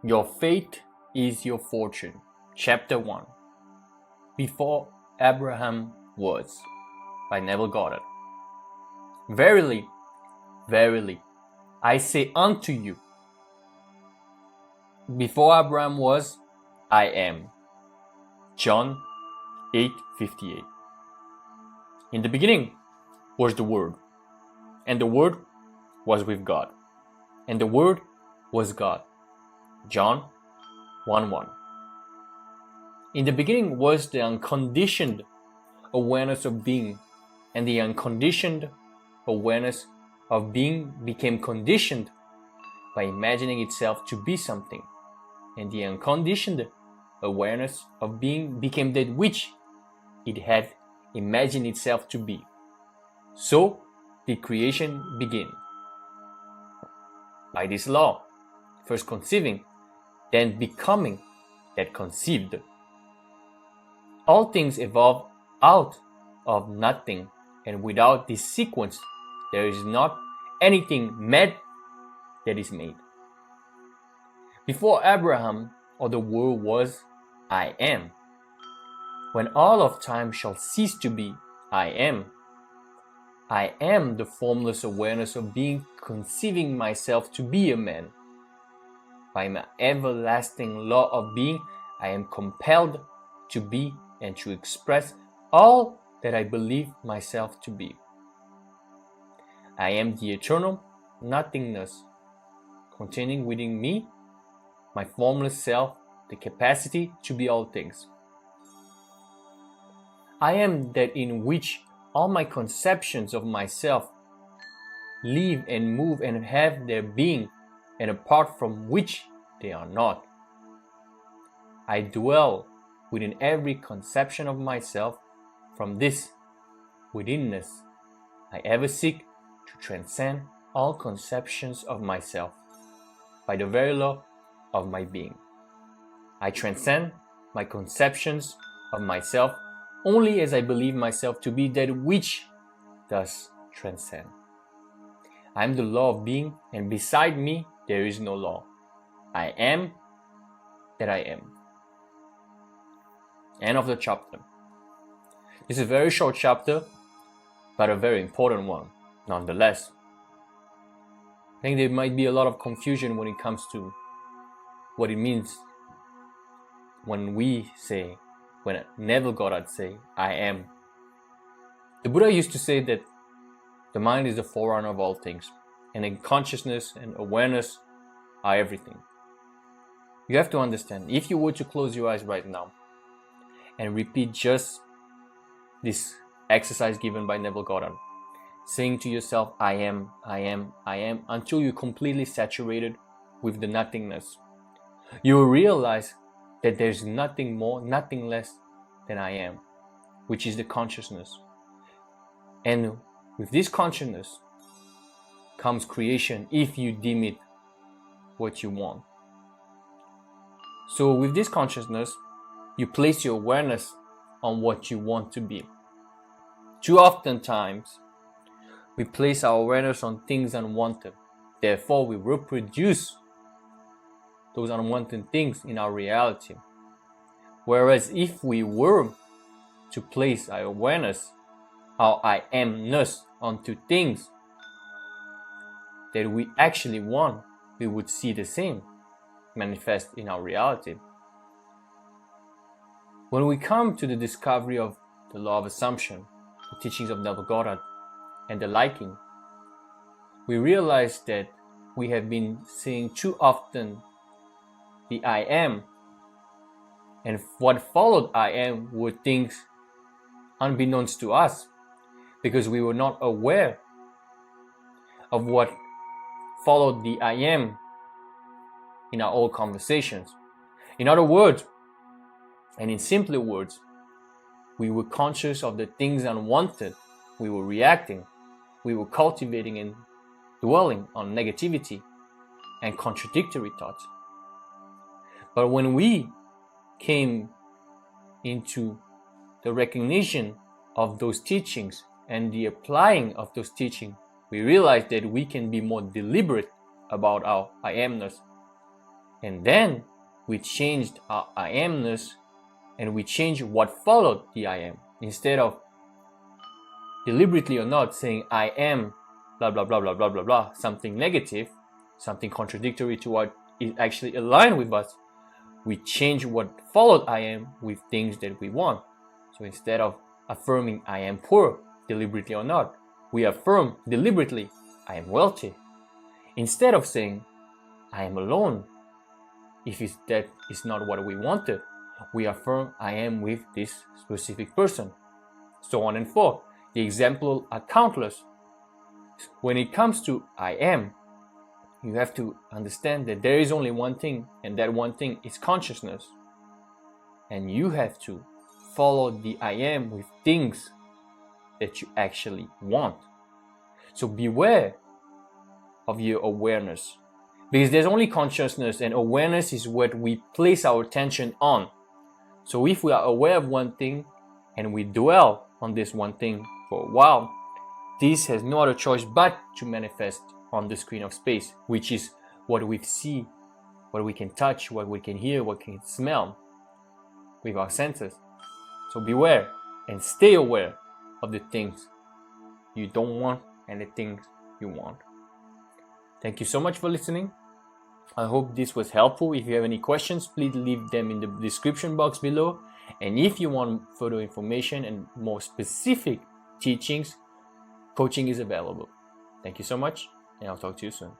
Your faith is your fortune. Chapter 1. Before Abraham was, by Neville Goddard. Verily, verily, I say unto you, before Abraham was, I am. John 8:58. In the beginning was the Word, and the Word was with God, and the Word was God. John 1:1. In the beginning was the unconditioned awareness of being, and the unconditioned awareness of being became conditioned by imagining itself to be something, and the unconditioned awareness of being became that which it had imagined itself to be. So did creation begin. By this law, first conceiving, then becoming that conceived. All things evolve out of nothing, and without this sequence, there is not anything made that is made. Before Abraham or the world was, I am. When all of time shall cease to be, I am. I am the formless awareness of being, conceiving myself to be a man. By my everlasting law of being, I am compelled to be and to express all that I believe myself to be. I am the eternal nothingness, containing within me, my formless self, the capacity to be all things. I am that in which all my conceptions of myself live and move and have their being, and apart from which they are not. I dwell within every conception of myself. From this withinness, I ever seek to transcend all conceptions of myself by the very law of my being. I transcend my conceptions of myself only as I believe myself to be that which does transcend. I am the law of being, and beside me there is no law. I am that I am. End of the chapter. This is a very short chapter, but a very important one, nonetheless. I think there might be a lot of confusion when it comes to what it means when we say, when Neville Goddard say, I am. The Buddha used to say that the mind is the forerunner of all things, and then consciousness and awareness are everything. You have to understand, if you were to close your eyes right now and repeat just this exercise given by Neville Goddard, saying to yourself, I am, I am, I am, until you're completely saturated with the nothingness, you will realize that there's nothing more, nothing less than I am, which is the consciousness. And with this consciousness comes creation, if you deem it what you want. So with this consciousness, you place your awareness on what you want to be. Too often times, we place our awareness on things unwanted. Therefore, we reproduce those unwanted things in our reality. Whereas if we were to place our awareness, our I amness onto things that we actually want, we would see the same manifest in our reality. When we come to the discovery of the law of assumption, the teachings of Neville Goddard, and the liking, we realize that we have been seeing too often the I am, and what followed I am were things unbeknownst to us, because we were not aware of what followed the I am in our old conversations. In other words, and in simpler words, we were conscious of the things unwanted. We were reacting. We were cultivating and dwelling on negativity and contradictory thoughts. But when we came into the recognition of those teachings and the applying of those teachings, we realized that we can be more deliberate about our I amness. And then we changed our I amness, and we changed what followed the I am. Instead of deliberately or not saying I am blah blah blah blah blah blah blah, something negative, something contradictory to what is actually aligned with us, we change what followed I am with things that we want. So instead of affirming I am poor, deliberately or not, we affirm deliberately I am wealthy. Instead of saying I am alone, if that is not what we wanted, we affirm I am with this specific person. So on and forth. The examples are countless. When it comes to I am, you have to understand that there is only one thing, and that one thing is consciousness. And you have to follow the I am with things that you actually want. So beware of your awareness, because there's only consciousness, and awareness is what we place our attention on. So if we are aware of one thing and we dwell on this one thing for a while, this has no other choice but to manifest on the screen of space, which is what we see, what we can touch, what we can hear, what we can smell with our senses. So beware and stay aware of the things you don't want and the things you want. Thank you so much for listening. I hope this was helpful. If you have any questions, please leave them in the description box below. And if you want further information and more specific teachings, coaching is available. Thank you so much, and I'll talk to you soon.